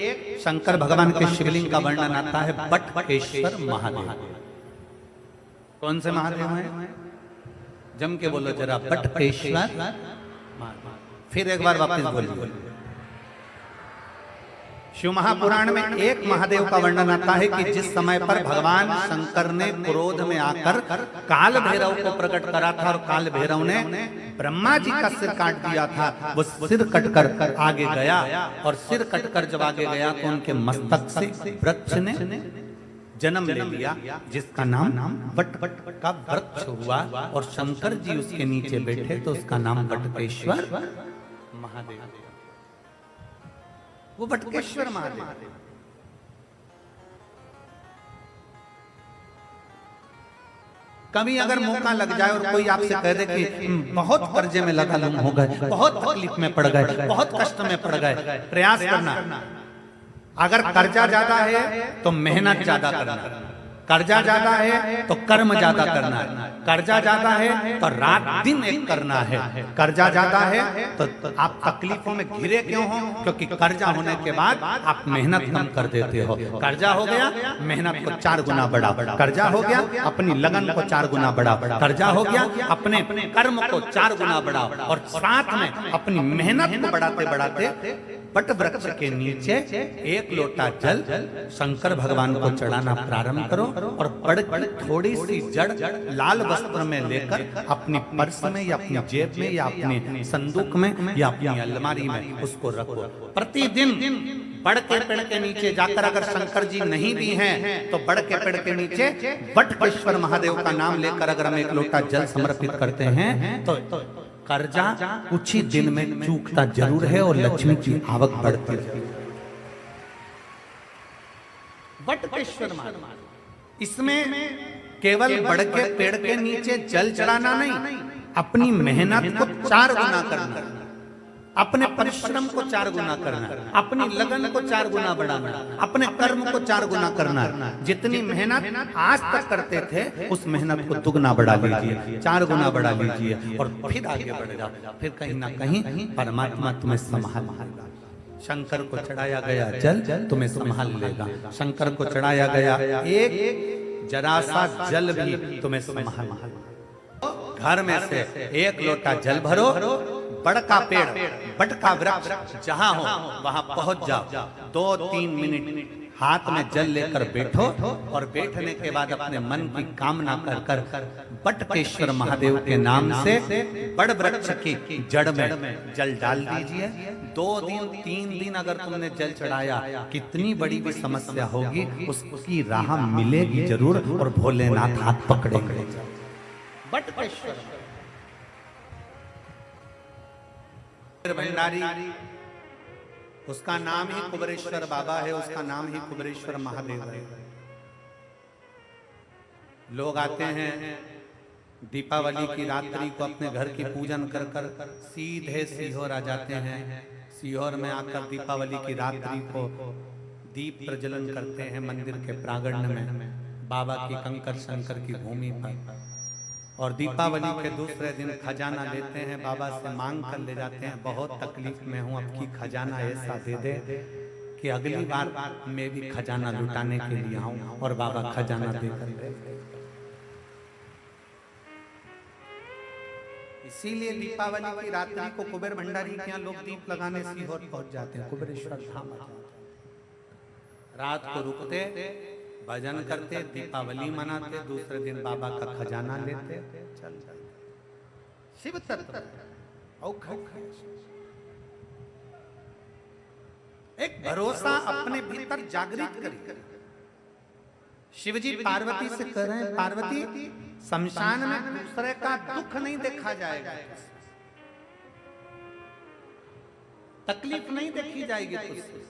एक शंकर भगवान के शिवलिंग का वर्णन आता है बटकेश्वर महादेव। कौन से महादेव हैं? जम के बोलो जरा, बटकेश्वर महादेव। फिर एक बार वापस बोलिए। शिव महापुराण में एक महादेव का वर्णन आता है कि जिस समय पर भगवान शंकर ने क्रोध में आकर काल भैरव को प्रकट करा था और काल भैरव ने ब्रह्मा जी का सिर काट दिया था, वो सिर कटकर आगे गया और सिर कटकर जब आगे गया तो उनके मस्तक से वृक्ष ने जन्म ले लिया, जिसका नाम बट का वृक्ष हुआ और शंकर जी उसके नीचे बैठे तो उसका नाम बटकेश्वर महादेव। वो बटकेश्वर महादेव। कभी अगर मौका लग जाए और कोई आपसे कह दे कि बहुत कर्जे में लगा लूं हो गए, बहुत तकलीफ में पड़ गए, बहुत कष्ट में पड़ गए, प्रयास करना। अगर कर्जा ज्यादा है तो मेहनत ज्यादा करना, कर्जा ज्यादा है तो कर्म ज्यादा करना है, कर्जा ज्यादा है तो रात दिन एक करना है, कर्जा ज्यादा है तो आप तकलीफों में घिरे क्यों हो? क्योंकि कर्जा होने के बाद आप मेहनत कम कर देते हो। कर्जा हो गया, मेहनत को 4 गुना बढ़ा, कर्जा हो गया, अपनी लगन को 4 गुना बढ़ा, कर्जा हो गया, अपने कर्म को 4 गुना बढ़ा और साथ में अपनी मेहनत को बढ़ाते बढ़ाते बट वृक्ष के नीचे 1 लोटा जल शंकर भगवान को चढ़ाना प्रारंभ करो और बड़ की थोड़ी सी जड़ लाल वस्त्र में लेकर अपनी पर्स में या अपनी जेब में या अपने संदूक में या अपनी अलमारी में उसको रखो। प्रतिदिन बड़ के पेड़ के नीचे जाकर अगर शंकर जी नहीं भी हैं तो बड़ के पेड़ के नीचे बटकेश्वर महादेव का नाम लेकर अगर हम 1 लोटा जल समर्पित करते हैं तो कर्जा कुछ ही दिन में चूकता जरूर है और लक्ष्मी की आवक बढ़ती है। बटकेश्वर महादेव। इसमें केवल बड़ के पेड़ के नीचे जल चढ़ाना नहीं, अपनी मेहनत को 4 गुना करना, अपने परिश्रम को 4 गुना करना, अपनी लगन को 4 गुना बढ़ाना, अपने कर्म को 4 गुना करना। जितनी मेहनत आज तक करते थे उस मेहनत को दुगना बढ़ा लीजिए, 4 गुना बढ़ा लीजिए और फिर आगे बढ़ जाओ। फिर कहीं ना कहीं परमात्मा तुम्हें संभाल लेगा। शंकर को चढ़ाया गया जल तुम्हें संभाल लेगा। शंकर को चढ़ाया गया एक जरा सा जल भी तुम्हें संभाल। घर में से 1 लोटा जल भरो, बड़ का पेड़, बट का वृक्ष जहां हो वहां पहुंच जाओ, 2-3 मिनट हाथ में जल लेकर बैठो और बैठने के बाद अपने मन की कामना कर बटकेश्वर महादेव के नाम से बड़ वृक्ष की जड़ में जल डाल दीजिए। 2 दिन 3 दिन अगर तुमने जल चढ़ाया, कितनी बड़ी भी समस्या होगी उसकी राह मिलेगी जरूर और भोलेनाथ हाथ पकड़ेंगे। बटकेश्वर भंडारी, उसका नाम ही कुबेरेश्वर बाबा है, उसका नाम ही कुबेरेश्वर महादेव है। लोग आते हैं दीपावली की रात्रि को अपने घर की पूजन कर कर सीधे सीहोर आ जाते हैं। सीहोर में आकर दीपावली की रात्रि को दीप प्रज्वलन करते हैं मंदिर के प्रांगण में, बाबा की कंकर शंकर की भूमि पर। और दीपावली के दूसरे दिन खजाना लेते हैं, बाबा से मांग कर ले जाते हैं, बहुत तकलीफ में हूं, अब की खजाना ऐसा दे दे कि अगली बार मैं भी खजाना लुटाने के लिए आऊं। और बाबा खजाना देकर दे। इसीलिए दीपावली की रात्रि को कुबेर भंडारी के यहाँ लोग दीप लगाने सीहोर पहुंच जाते हैं, कुबेरेश्वर धाम। रात को रुकते, भजन करते, दीपावली मनाते, दूसरे दिन बाबा का खजाना लेते, चल शिव तत्व एक भरोसा अपने भीतर जागृत करिए। शिवजी पार्वती से कह रहे हैं, पार्वती शमशान में दूसरे का दुख नहीं देखा जाएगा, तकलीफ नहीं देखी जाएगी तुझसे।